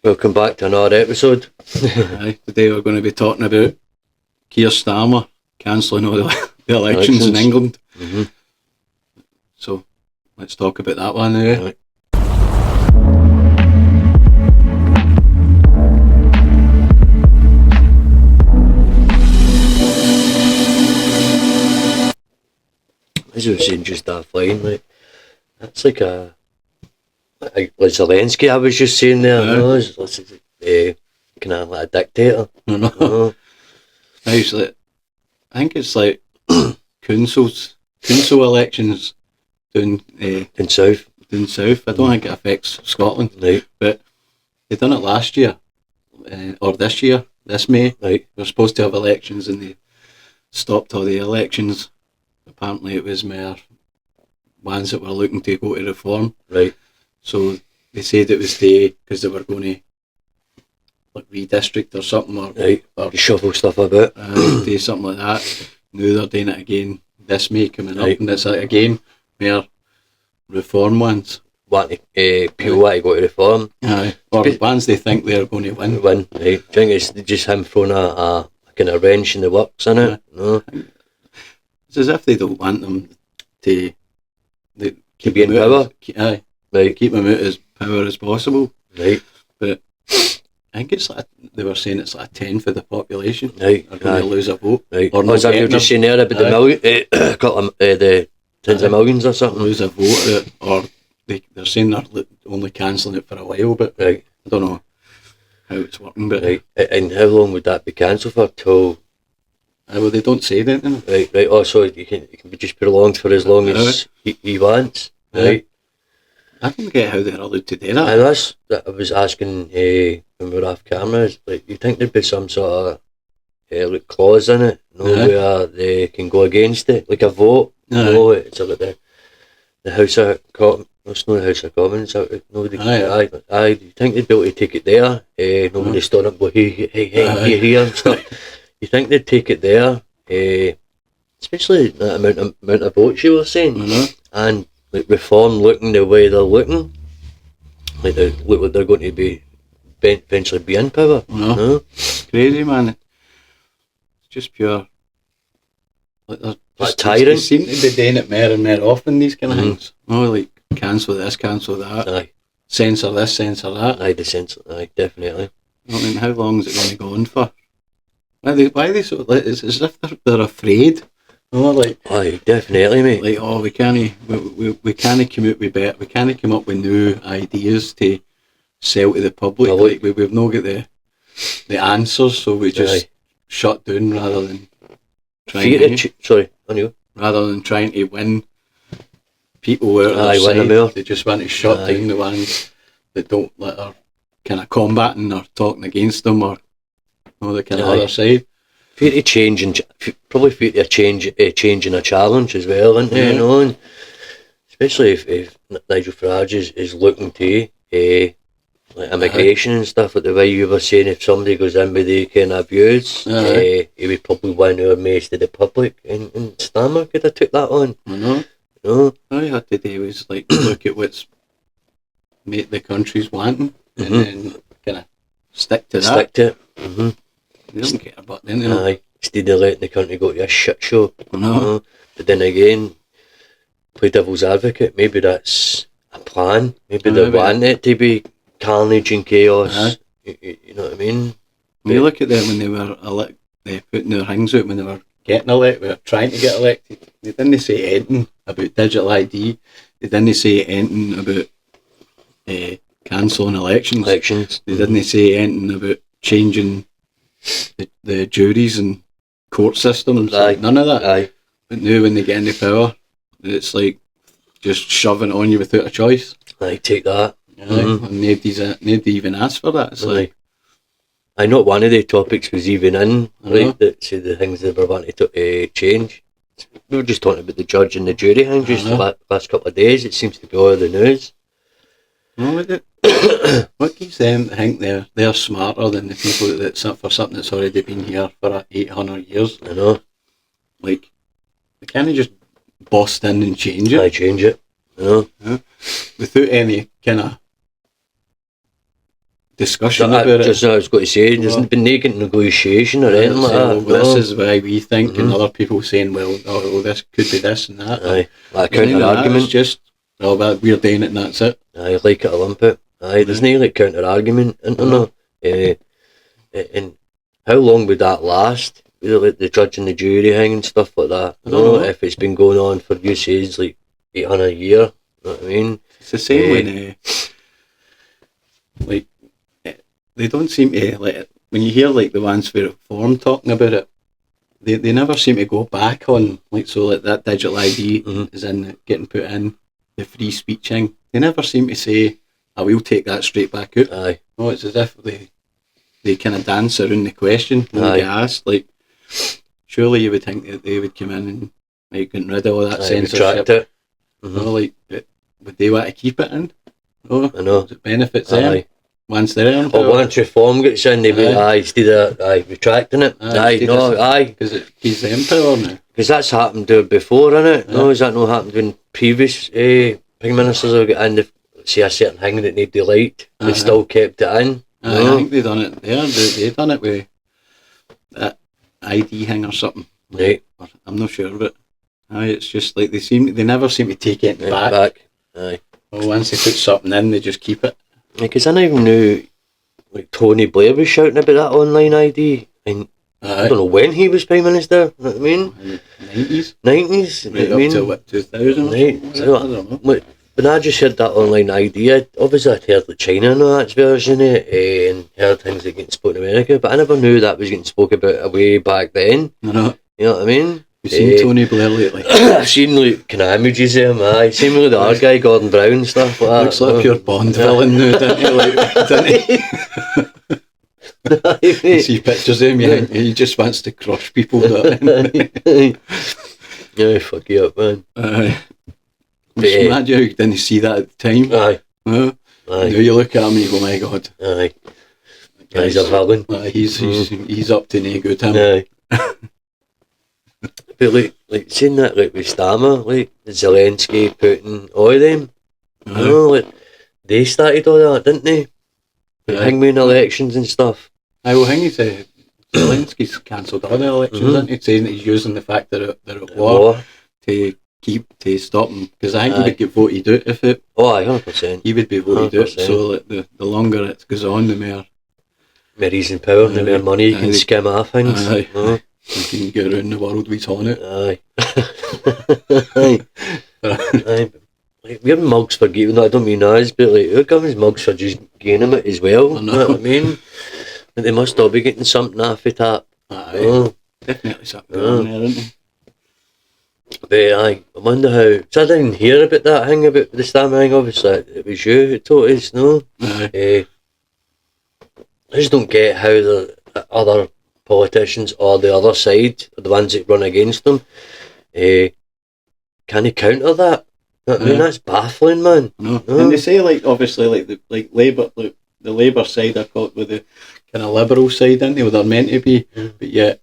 Welcome back to another episode. Aye, today we're going to be talking about Keir Starmer cancelling all the elections in England. Mm-hmm. So let's talk about that one now. Right. As I was saying just offline, like, that's like like Zelensky, I was just saying there, Yeah. no, it's kind of like a dictator. No. Nice, like, I think it's like council elections down South. south. I don't think it affects Scotland, Right, but they done it last year, or this year, this May. right, They were supposed to have elections and they stopped all the elections. Apparently it was more ones that were looking to go to reform. right. So they said it was because they were going to like redistrict or something, or Right, shuffle stuff about. do something like that. Now they're doing it again this May coming Right. up, and it's like again more reform ones. People want to go to reform. Aye. Or ones they think they're going to win. Right. Do you think it's just him throwing a kind of wrench in the works, innit? Yeah. No? It's as if they don't want them to be in power. Aye. Right, Keep them out as power as possible. right, But I think it's like they were saying it's like a tenth of the population right. are going to lose a vote. Right. Or Is that what you were just saying there about the million, couple of, the tens of millions or something? lose a vote, or they're saying they're only cancelling it for a while, but Right, I don't know how it's working. But right. And how long would that be cancelled for? Till well, they don't say that. right. Oh, so you can be just prolonged for as long as he wants. Right. I don't get how they're allowed to do that. And that's that I was asking when we were off camera. Is like, you think there'd be some sort of like clause in it, where they can go against it, like a vote. It's like the House of Commons. It's not the House of Commons. Nobody. Aye. You think they'd be able to take it there? Nobody stood up, go hey, here and stuff. You think they'd take it there? Especially the amount of votes you were saying, and like reform looking the way they're looking, like they look like they're going to be eventually be in power. No? It's crazy, man. It's just pure. Like they're just tyrant. They seem to be doing it more and more often. These kind of things. Oh, like cancel this, cancel that. Aye. Censor this, censor that. Aye, the sense. Aye, definitely. I mean, how long is it going to go on for? Why are they so? Like, it's as if they're afraid. Oh, like. Aye, definitely, mate. Like, oh, we can't come out with better. We can't come up with new ideas to sell to the public. Like, we've not got the answers, so we just shut down rather than trying to win people out of their side. They just want to shut down the ones that don't let are kind of combating or talking against them or the kind of other side. Fear to change and probably fear to change and a challenge as well, isn't it? You know, and especially if Nigel Farage is looking to like immigration and stuff, like the way you were saying, if somebody goes in with the kind of views, he would probably want to amaze to the public, and Starmer could have took that on. I know. No, all you had to do was like look at what's made the country's wanting, and then kind of stick to that. Stick to it. Mm-hmm. They don't care about them, you know. Aye, instead of letting the country go to a shit show. I know. But then again, play devil's advocate, maybe that's a plan. Maybe they want it to be carnage and chaos. You know what I mean? When you look at them when they were putting their things out when they were getting elected, trying to get elected, they didn't say anything about digital ID. They didn't say anything about cancelling elections. They didn't say anything about changing the juries and court systems. None of that. Aye. But now when they get into power, it's like just shoving it on you without a choice. Aye, take that. And nobody even asked for that. It's like, I know one of the topics was even in, right, that say the things they were wanting to change. We were just talking about the judge and the jury thing just the last couple of days. It seems to be all the news. No, what gives them to think they're smarter than the people that for something that's already been here for 800 years? I know. Like, they can't just bust in and change it. I change it. I know. Without any kind of discussion about it. Just I was going to say, there's been naked negotiation or anything like that. This is why we think, and other people saying, well, this could be this and that. Aye, like a counter argument. It's just, well, we're doing it and that's it. Aye, like it or lump it. Aye, there's no like counter argument, and how long would that last? Like the judge and the jury thing and stuff like that. If it's been going on for you says like 800 a year, you know what I mean? It's the same when like they don't seem to like when you hear like the ones for reform talking about it, they never seem to go back on like that digital ID is in getting put in the free speech thing. They never seem to say, "I will take that straight back out." Aye. No, it's as if they kind of dance around the question when they get asked. Like, surely you would think that they would come in and like get rid of all that censorship. It. No, like, would they want to keep it in? No, I know. It benefits them once they're in. Or once reform gets in, they be instead of retracting it. Because it gives them power now. Because that's happened to before, innit? No, has that not happened when previous prime ministers have got in, say a certain thing that nobody liked, they still kept it in. I think they done it there. They done it with that ID thing or something. Right. I'm not sure, but it's just like they never seem to take it back. Aye. Well, once they put something in, they just keep it. Because I never even knew, like Tony Blair was shouting about that online ID, and I don't know when he was Prime Minister, you know what I mean? 90s? 90s, right up to what, 2000 right. So, I don't know. Like, when I just heard that online ID, obviously I'd heard like China and all that version of it, and heard things that getting spoken in America, but I never knew that was getting spoken about way back then. I know. You know what I mean? You've seen Tony Blair lately? I've seen like kind of images of him, Same with the other guy, Gordon Brown and stuff like that. Looks like a pure Bond villain now, doesn't he? You see pictures of him, he just wants to crush people. Yeah, fuck you up, man. Just imagine you didn't see that at the time. Aye. Now you look at him and you go, my God. Aye. He's a villain. He's up to no good, him. Aye. But like seeing that like with Stammer, like Zelensky, Putin, all of them, like they started all that, didn't they? Like hangman elections and stuff. Well, Zelensky's cancelled all the elections, isn't he? Saying that he's using the fact that they're at war to stop them. Because I think he would get voted out if it. Oh, 100%. He would be voted out. So like, the longer it goes on, the more he's in power, the more money you can skim off things. You can get around the world with on it. Aye. Like, we're mugs for giving that, I don't mean ours, but like, our government's mugs for just gaining it as well. You know what I mean? But they must all be getting something off it that. Definitely something on there, isn't there? But I wonder how. So I didn't hear about that thing about the Stammer thing, obviously. It was you who told us, no? I just don't get how the other politicians or the other side, the ones that run against them, can they counter that? You know what I mean? That's baffling, man. No. And they say like obviously like the Labour the Labour side are caught with the kind of liberal side, aren't they? Well, they're meant to be, but yet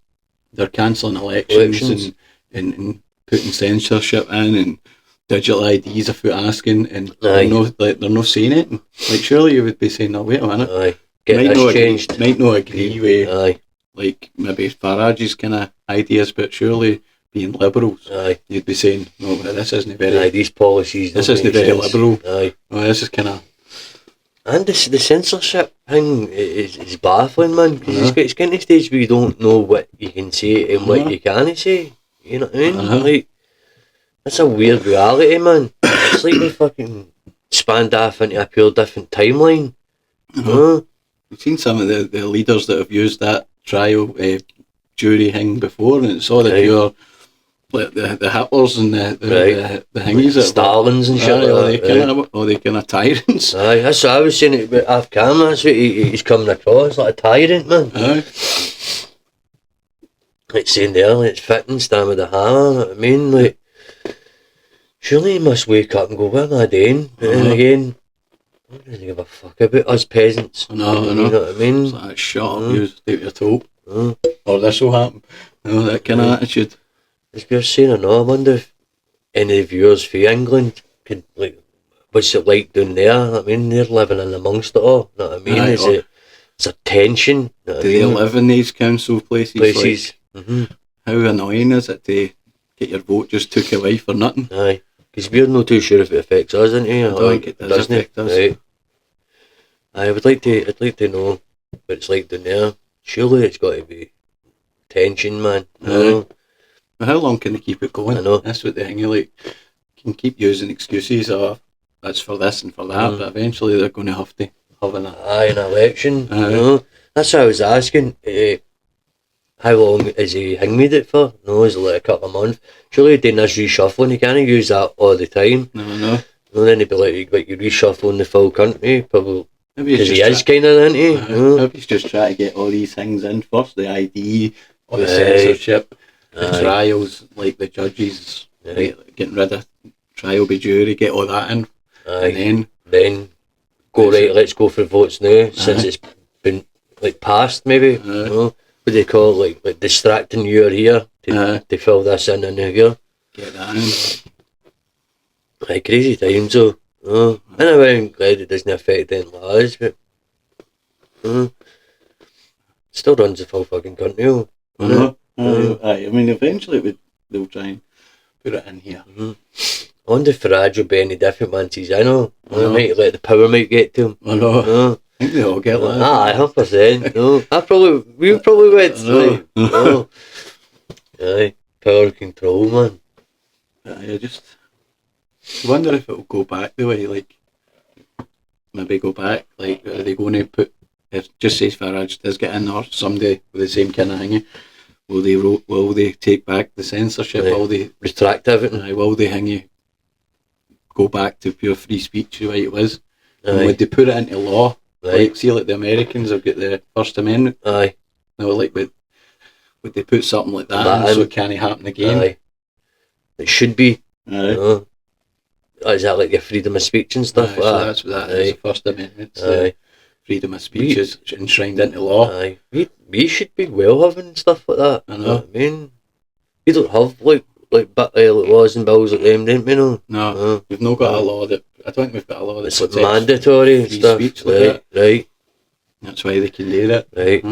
they're cancelling elections. And putting censorship in and digital IDs if you're asking, and they're not saying it. Like surely you would be saying, no, wait a minute. Get this changed. Might not agree with like maybe Farage's kind of ideas, but surely being liberals, you'd be saying, no, this isn't very. These policies. This isn't very liberal. This is kind of. And the censorship thing is baffling, man. Because it's getting to the stage where you don't know what you can say and what you can't say. You know what I mean? Like, that's a weird reality, man. It's like they fucking spanned off into a pure different timeline. We've seen some of the leaders that have used that trial jury thing before, and it's all the pure, like the Hitlers and the thingies, like Stalins and shit like that. All the kind of tyrants. That's what I was saying about Afghan. That's what he's coming across, like a tyrant, man. Like saying there, like it's fitting, stand with the hammer. You know what I mean? Like, surely he must wake up and go, what am I doing? But then again, I don't really give a fuck about us peasants. I know. You know what I mean? It's like, shut up, you take your toe. Or this will happen. That kind of attitude. As we were saying, I wonder if any of the viewers for England could, like, what's it like down there? I mean, they're living in amongst it all. You know what I mean? Is a tension? You know do they live in these council places? Like, how annoying is it to get your vote just took away for nothing? Aye, because we're not too sure if it affects us, isn't it? I don't think it does affect us. Right. I'd like to know what it's like down there. Surely it's got to be tension, man. Well, how long can they keep it going? I know. That's what the thing. Like, can keep using excuses of that's for this and for that, but eventually they're going to have an election. That's what I was asking. How long is he hanged it for? No, is it like a couple of months? Surely doing this reshuffling, you can't use that all the time. No. And then he'd be like you're reshuffling the full country, probably. Maybe because he is kind of, isn't he? Maybe he's just trying to get all these things in first, the ID, or the censorship, the trials, like the judges, getting rid of trial by jury, get all that in, and then go right. Let's go for votes now, since it's been like passed. Maybe what do they call it, like distracting you here to fill this in here. Get that in. Like crazy times though. I'm glad it doesn't affect any laws, but still runs the full fucking country. I mean, eventually they'll try and put it in here. I wonder if Farage will be any different once he's in. Might let the power might get to him. I know. I think they all get like that. 100%. We probably went like, power control, man. I just wonder if it'll go back the way, like, maybe go back, like, are they going to put, if just say Farage does get in, or somebody with the same kind of thing, will they take back the censorship, will they retract everything, will they go back to pure free speech the way it was, and would they put it into law, like, see, like the Americans have got the First Amendment, like, would they put something like that in so it can't happen again? It should be. Is that like your freedom of speech and stuff like that? That's what that is, the First Amendment. Freedom of speech is enshrined into law. We should be well having stuff like that. I know. You know what I mean? We don't have like laws and bills like them, don't we? No, we've not got a law that. I don't think we've got a law that's mandatory and stuff. Speech like right. That's why they can do that. Right.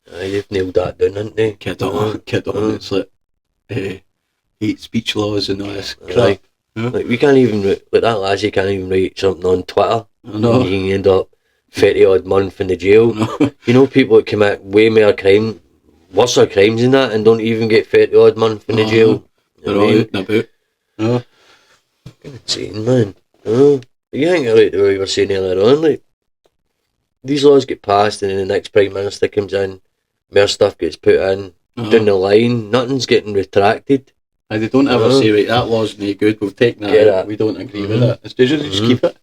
They've nailed that down, haven't they? Kid on. It's like hate speech laws and all this crap. Like we can't even like that lassie can't even write something on Twitter. I know. You can end up 30 odd month in the jail. You know, people that commit way more crime, worse crimes than that, and don't even get 30 odd month in the jail. They're all out and about. No. Insane, man. But you think like the way we were saying earlier on, like these laws get passed and then the next Prime Minister comes in, more stuff gets put in, down the line, nothing's getting retracted. They don't ever say, right, that law's no good, we've taken that out, we don't agree with it. It's just keep it.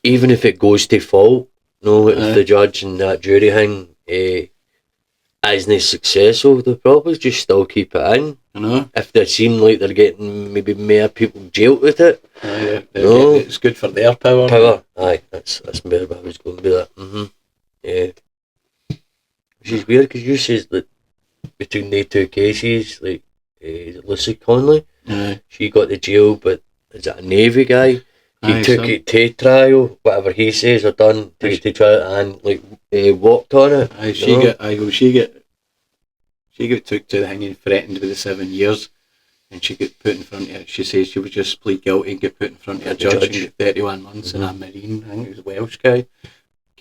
Even if it goes to fault, if the judge and that jury thing isn't successful, they'll probably just still keep it in. If they seem like they're getting maybe more people jailed with it. It's good for their power. That's where I was going with that. Which is weird, because you says that between the two cases, like, Lucy Conley, she got to jail, but is that a Navy guy? He took it to trial, whatever he says or done, took it to trial and like walked on it. She got took to the thing and threatened with the 7 years, and she got put in front of. She says she would just plead guilty and get put in front of a judge and get 31 months. And a Marine, I think it was a Welsh guy,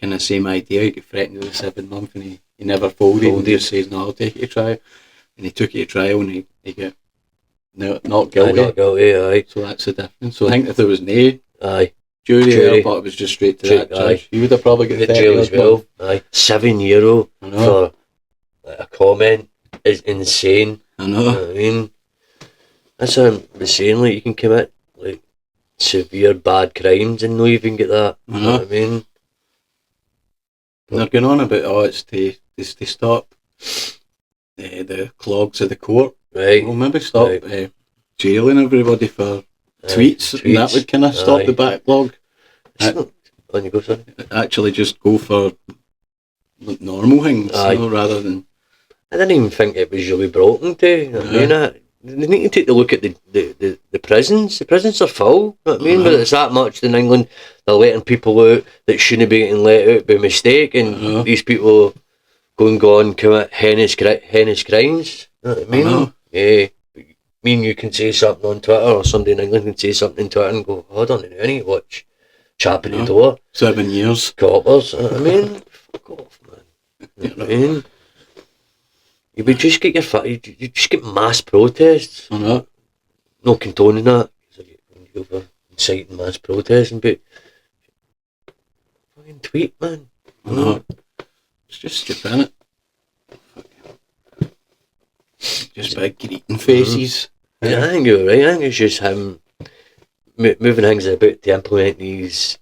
kind of same idea. He got threatened with a 7 month, and he never folded. And he just says, "No, I'll take it to trial." And he took it to trial, and he got not guilty. Not guilty, So that's the difference. So I think if there was no jury there, but it was just straight to that judge, he would have probably got the jail as well. 7 year for a comment is insane. I know. You know what I mean? That's what I was saying, like, you can commit like severe bad crimes and not even get that. You know what I mean? And they're going on about it's to stop the clogs of the court. Right. Well, maybe stop jailing everybody for tweets, and that would kind of stop the backlog. On you go, sorry. Actually, just go for normal things rather than. I didn't even think it was really broken to. I mean, they need to take a look at the prisons. The prisons are full, you know what I mean? But it's that much in England, they're letting people out that shouldn't be getting let out by mistake, and these people go and commit heinous crimes, you know what I mean? Yeah. Me and you can say something on Twitter, or somebody in England can say something on Twitter and go, hold on a minute, watch chap at the door. 7 years. Coppers, you know what I mean? Fuck off, man. You know what I mean? You would just get you just get mass protests. No condoning that. You're inciting mass protesting, but fucking tweet, man. It's just stupid, innit? Just big greeting faces. Yeah, I think you're right. I think it's just him moving things about to implement these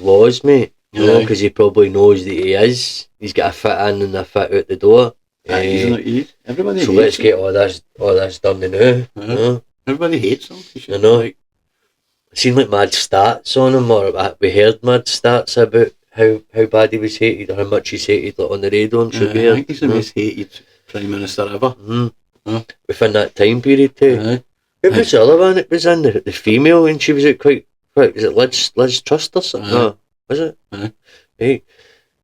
laws, mate. You know, because he probably knows that he is. He's got a fit in and a fit out the door. Everybody so hates let's get all this done now. You know? Everybody hates him. I know. I've seen like mad stats on him, or we heard mad stats about how bad he was hated, or how much he's hated, like on the radio. I'm sure I think he's the most hated Prime Minister ever. Within that time period too. Who was the other one that was in the female, and she was quite was it Liz Truss or something? No, was it? Hey,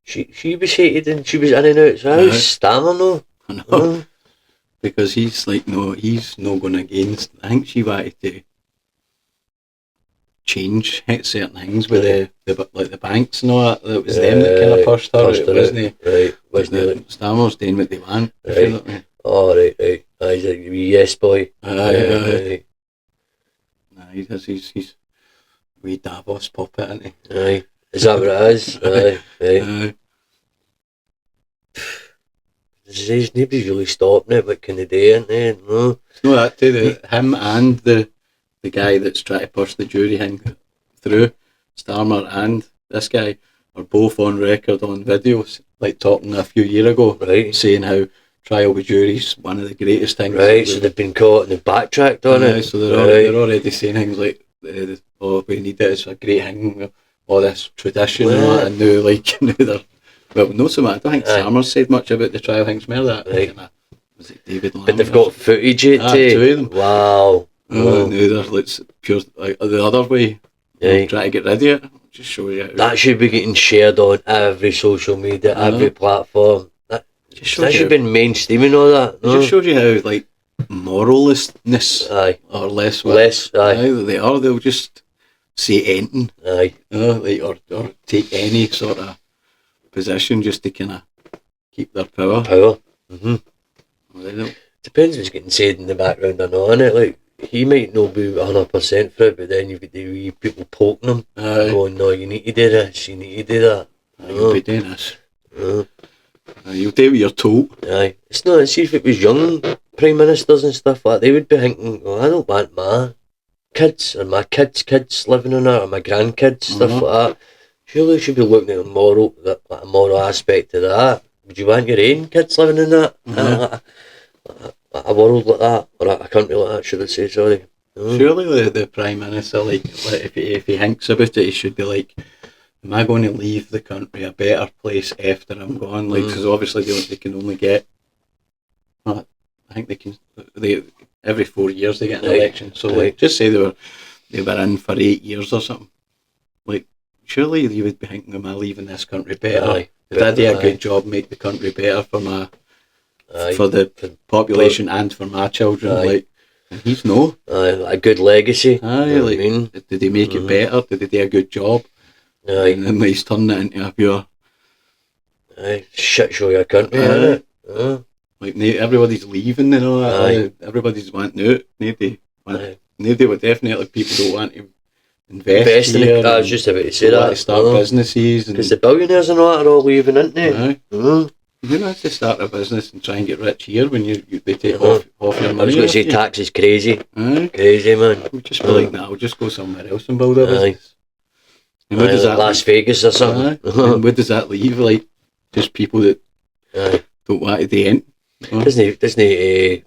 she was hated and she was in and out. So how's Stammer no? I know. Because he's like he's no going against. I think she wanted to change certain things with the banks and all that. It was them that kind of pushed her. It wasn't right. Wasn't Stammer's doing what they want. Right. You know what I mean? Oh right. He's a wee yes boy. Aye. Nah, he's a wee Davos puppet, isn't he? Aye. Is that what it is? Aye. There's nobody's really stopping it. What can they do, ain't they? No. It's not that too. Him and the guy that's trying to push the jury thing through, Starmer and this guy, are both on record on videos, like talking a few years ago, right, saying how trial by jury's one of the greatest things. Right, so they've been caught and they've backtracked on it. So they're already saying things like, we need it, it's a great thing, all this tradition and all that, and now they're... Well, no so much. I don't think Starmer said much about the trial things, more that. Right. Was it David Lamb? But they've got footage too. Two of them. Wow. Now they're like pure, like the other way, trying to get rid of it. Just show you how that should be getting shared on every social media, every platform. That should have been mainstreaming all that. It just shows you how like morallessness or less they are. They'll just say anything. Or take any sort of position just to kind of keep their power. Mm-hmm. Well, depends what's getting said in the background or not, innit? Like, he might not be 100% for it, but then you've got the wee people poking him, going, no, you need to do this, you need to do that. You'll be doing this. You'll do what you're told. It's not, see if it was young Prime Ministers and stuff like that, they would be thinking, oh, I don't want my kids or my kids living on that, or my grandkids, stuff like that. Surely you should be looking at a moral aspect of that. Would you want your own kids living in that? A world like that, or a country like that, should I say, sorry. Surely the Prime Minister, like if he thinks about it, he should be like, am I going to leave the country a better place after I'm gone? Like, because obviously they can only get, I think every 4 years they get an election. So like, just say they were in for 8 years or something. Like, surely you would be thinking, am I leaving this country better? Did I do a good job, make the country better for the population and for my children? Like, and he's no. A good legacy. Like, I mean, did they make it better? Did they do a good job? And then he's turned it into a pure shit show your country, isn't it? Like, everybody's leaving and all that. Everybody's wanting out. Nobody would definitely, people don't want to invest in it. I was just about to say that. To start businesses. Because the billionaires and all that are all leaving, aren't they? You don't have to start a business and try and get rich here when they take off your money. I was going to say tax is crazy. Crazy, man. We'll just be like, nah, we'll just go somewhere else and build a business. And what does that Las Vegas or something. And what does that leave? Like, just people that don't want to do anything. Doesn't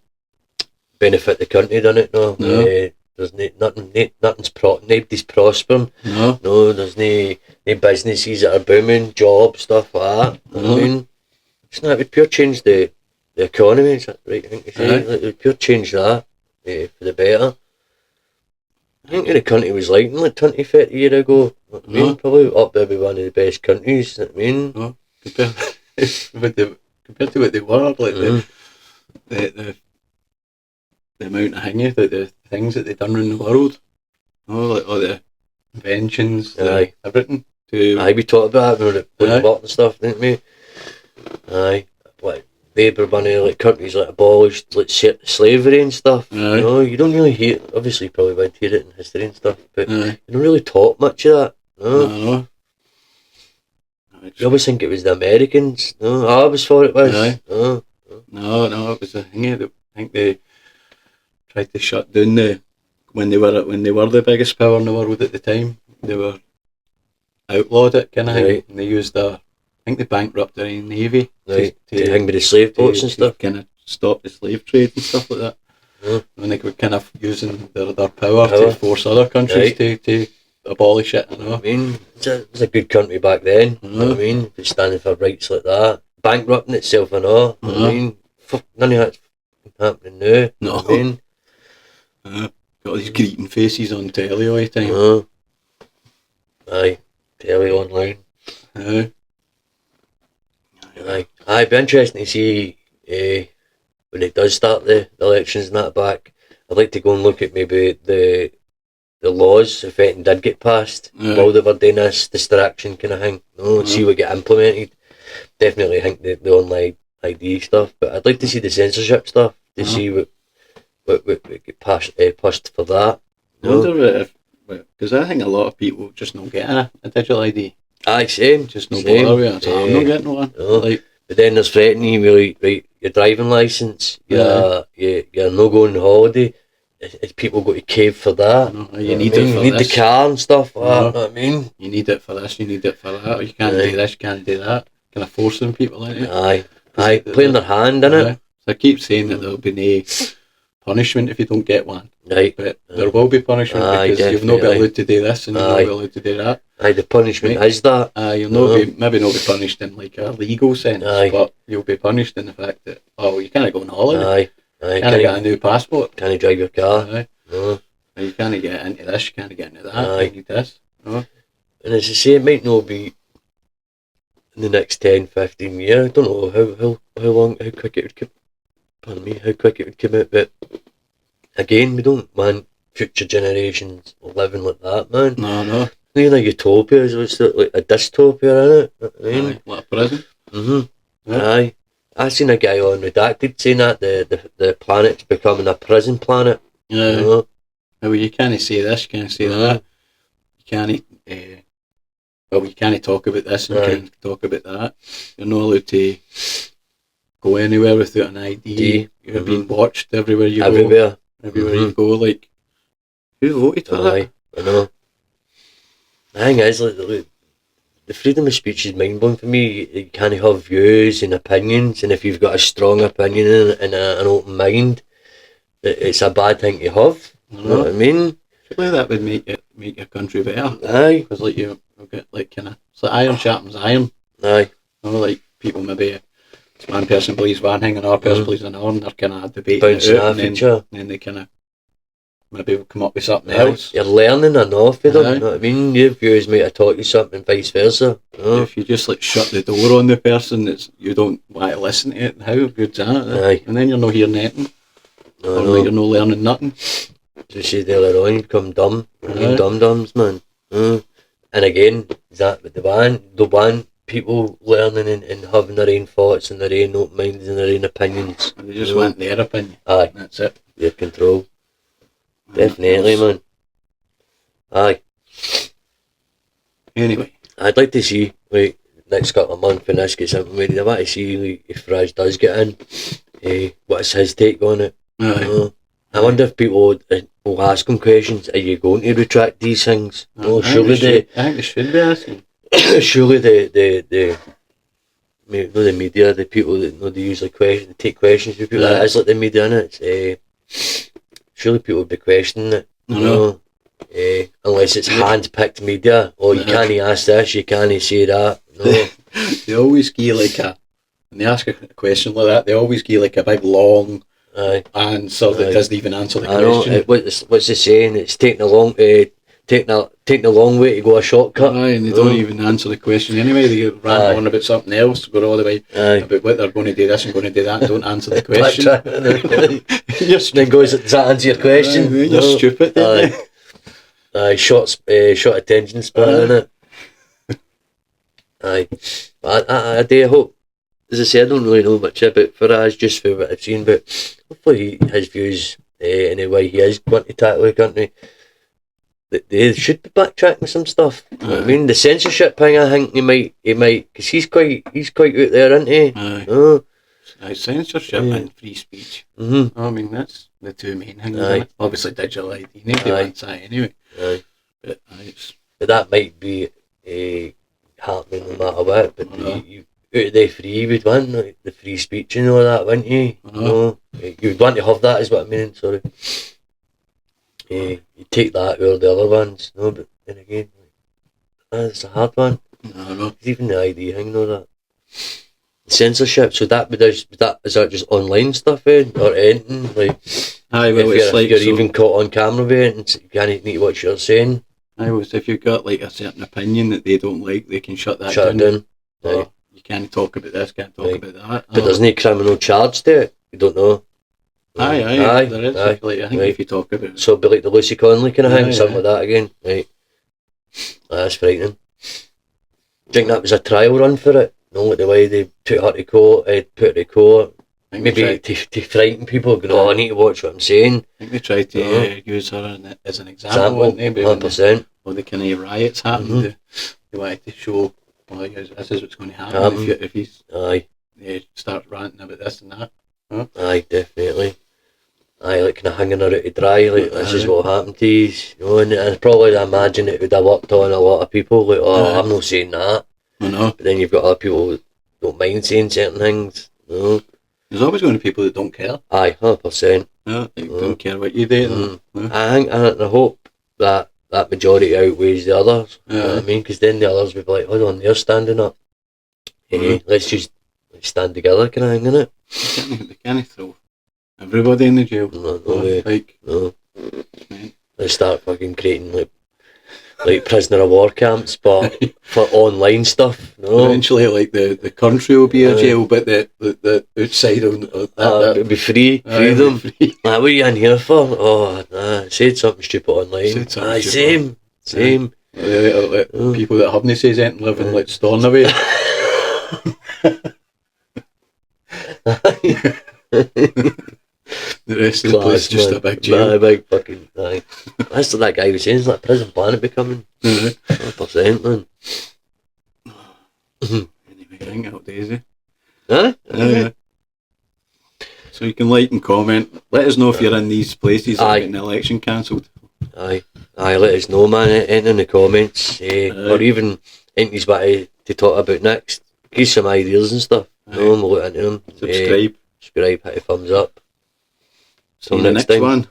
benefit the country, doesn't it? No. There's nobody's prospering. No, there's no businesses that are booming, jobs, stuff like that. I mean, it's not, it would pure change the the economy, is that the right thing to say? Like, they pure change that for the better. I think the country was like 20, 30 years ago. I mean, probably up there with one of the best countries. I mean, compared to what they were, like the amount of the things that they've done around the world. Like all the inventions, everything. We talked about it when we worked and stuff, didn't we? Like they were one of like countries like abolished like slavery and stuff. You know, you don't really hear. Obviously, you probably would hear it in history and stuff, but you don't really talk much of that. No. You always think it was the Americans. No, I always thought it was. No, it was the thing. I think they tried to shut down when they were the biggest power in the world at the time. They were outlawed it kind of thing, and they used I think they bankrupted their navy to hang with the slave boats and stuff. Kind of stop the slave trade and stuff like that. And they were kind of using their power to force other countries to abolish it. You know? I mean, it was a good country back then. You know what I mean, it's standing for rights like that, bankrupting itself and all. You know what I mean, none of that's happening now. No. I mean, got all these greeting faces on telly all the time. Telly online. It'd be interesting to see when it does start the elections and that back. I'd like to go and look at maybe the laws if anything did get passed while they were doing this distraction kind of thing. And see what get implemented. Definitely think the online ID stuff, but I'd like to see the censorship stuff to see what get pushed for that. I wonder if, because I think a lot of people just not getting a digital ID. Same. Just no bother with it. So I'm not getting one. Like, but then there's threatening you, right, your driving licence, you're no going on holiday. If people go to cave for that, you need it for you need this. the car and stuff. You know what I mean? You need it for this. You need it for that. You can't do this. You can't do that. Kind of forcing people into it. Playing their hand in it. So I keep saying that there'll be no punishment if you don't get one. Right. But there will be punishment because you'll not be allowed to do this and you'll not be allowed to do that. The punishment is that. You'll maybe not be punished in like a legal sense, but you'll be punished in the fact that you can't go on holiday. You can't get a new passport. Can't drive your car. You can't get into this. You can't get into that. You need this. And as I say, it might not be in the next 10, 15 years. I don't know how quick it would come. Pardon me, how quick it would come out, but again, we don't want future generations living like that, man. No. Like a utopia, it's like a dystopia, innit? Like a prison. I seen a guy on Redacted saying that the planet's becoming a prison planet. Well, you can't say this, you can't say that. You can't. You can't talk about this and you can't talk about that. You're not allowed to go anywhere without an ID. You're being watched everywhere you go. Everywhere you go, like, who voted for that? I know. The thing is, like, the freedom of speech is mind-blowing for me. You can't have views and opinions, and if you've got a strong opinion and an open mind, it's a bad thing to have. You know what I mean? Surely that would make your country better. Because like you get like kind of, it's like iron sharpens iron. You know, like people maybe one person believes one thing and another person believes another, and they're kind of debating it out, and then they kind of maybe come up with something else. You're learning enough of them. You know what I mean? Your views might have taught you something, and vice versa. If you just like shut the door on the person that you don't want to listen to it, how good's that? And then you're not hearing anything. Like you're not learning nothing. So you see earlier on, you become dumb. You're dum-dums, man. And again, is that what the one people learning and having their own thoughts and their own open minds and their own opinions. They just want their opinion. That's it. Their control. Definitely, man. Anyway. I'd like to see, like, next couple of months when this gets implemented, I want to see, like, if Raj does get in, what's his take on it. I wonder if people will ask him questions, are you going to retract these things? I think they should be asking. Surely the media, the people that know they usually take questions from people, that is like the media, innit? Surely people would be questioning it. Unless it's hand-picked media, or you can't ask this, you can't say that. They always give like when they ask a question like that, they always give like a big long answer that Aye. doesn't even answer the I know. question. What's the saying? It's taking a long way to go a shortcut. Aye, and they don't even answer the question anyway. They rant on about something else, go all the way about what they're going to do this and going to do that, and don't answer the question. Then goes, does that answer your question? You're stupid. Aye, short attention span, innit? Aye, but I do hope. As I say, I don't really know much about Farage, just for what I've seen, but hopefully his views in the way he is going to tackle the country, they should be backtracking some stuff. You know what I mean, the censorship thing, I think he might, because he's quite out there, isn't he? Aye. Censorship and free speech. Mm-hmm. I mean, that's the two main things. Isn't it? Obviously, digital ID. Nobody wants that anyway. But that might be happening no matter what. But you out of the free, would want like, the free speech and all that, wouldn't you? No, you'd want to have that, is what I mean. Sorry. You take that over the other ones, no, but then again, it's a hard one. No. Even the ID thing, no, that censorship. So is that just online stuff, or anything? Like, aye, well, if you're even caught on camera with it, and you can't need to watch what you're saying. Aye, well, if you've got like a certain opinion that they don't like, they can shut it down. Or you can't talk about this, can't talk about that. But there's no criminal charge to it. You don't know. Aye, there is. Like, I think if you talk about it. So it'd be like the Lucy Conley kind of thing, something like that again. Right. That's frightening. Do you think that was a trial run for it? No, like the way they put her to court, maybe to frighten people, going, I need to watch what I'm saying. I think they tried to use her as an example, 100%. When the kind of riots happened, they wanted to show, well, this is what's going to happen if he's start ranting about this and that. Aye, definitely. Aye, like kind of hanging her out to dry, like this is what happened to you, and probably I imagine it would have worked on a lot of people, like, I'm not saying that. I know. But then you've got other people who don't mind saying certain things, There's always going to be people that don't care. Aye, 100%. They don't care what you do. I think, and I hope that majority outweighs the others, you know what I mean, because then the others would be like, hold on, they're standing up. Let's just stand together kind of thing, innit? They can't throw everybody in the jail. No way. No. They start fucking creating like prisoner of war camps, but for online stuff. No. Eventually, like the country will be a jail, but the outside of that it'll be freedom. What are you in here for? I said something stupid online. Same. People that haven't said anything living like Stornoway. The rest of the place is just a big jail. A big fucking that's what that guy was saying, it's like Prison Planet becoming 100%, man. Anyway, I think that'll do, is it? So you can like and comment. Let us know if you're in these places that are getting the election cancelled. Let us know, man, in the comments, or even anything you to talk about next. Give some ideas and stuff. We'll look into them. Subscribe, hit a thumbs up. See you next one.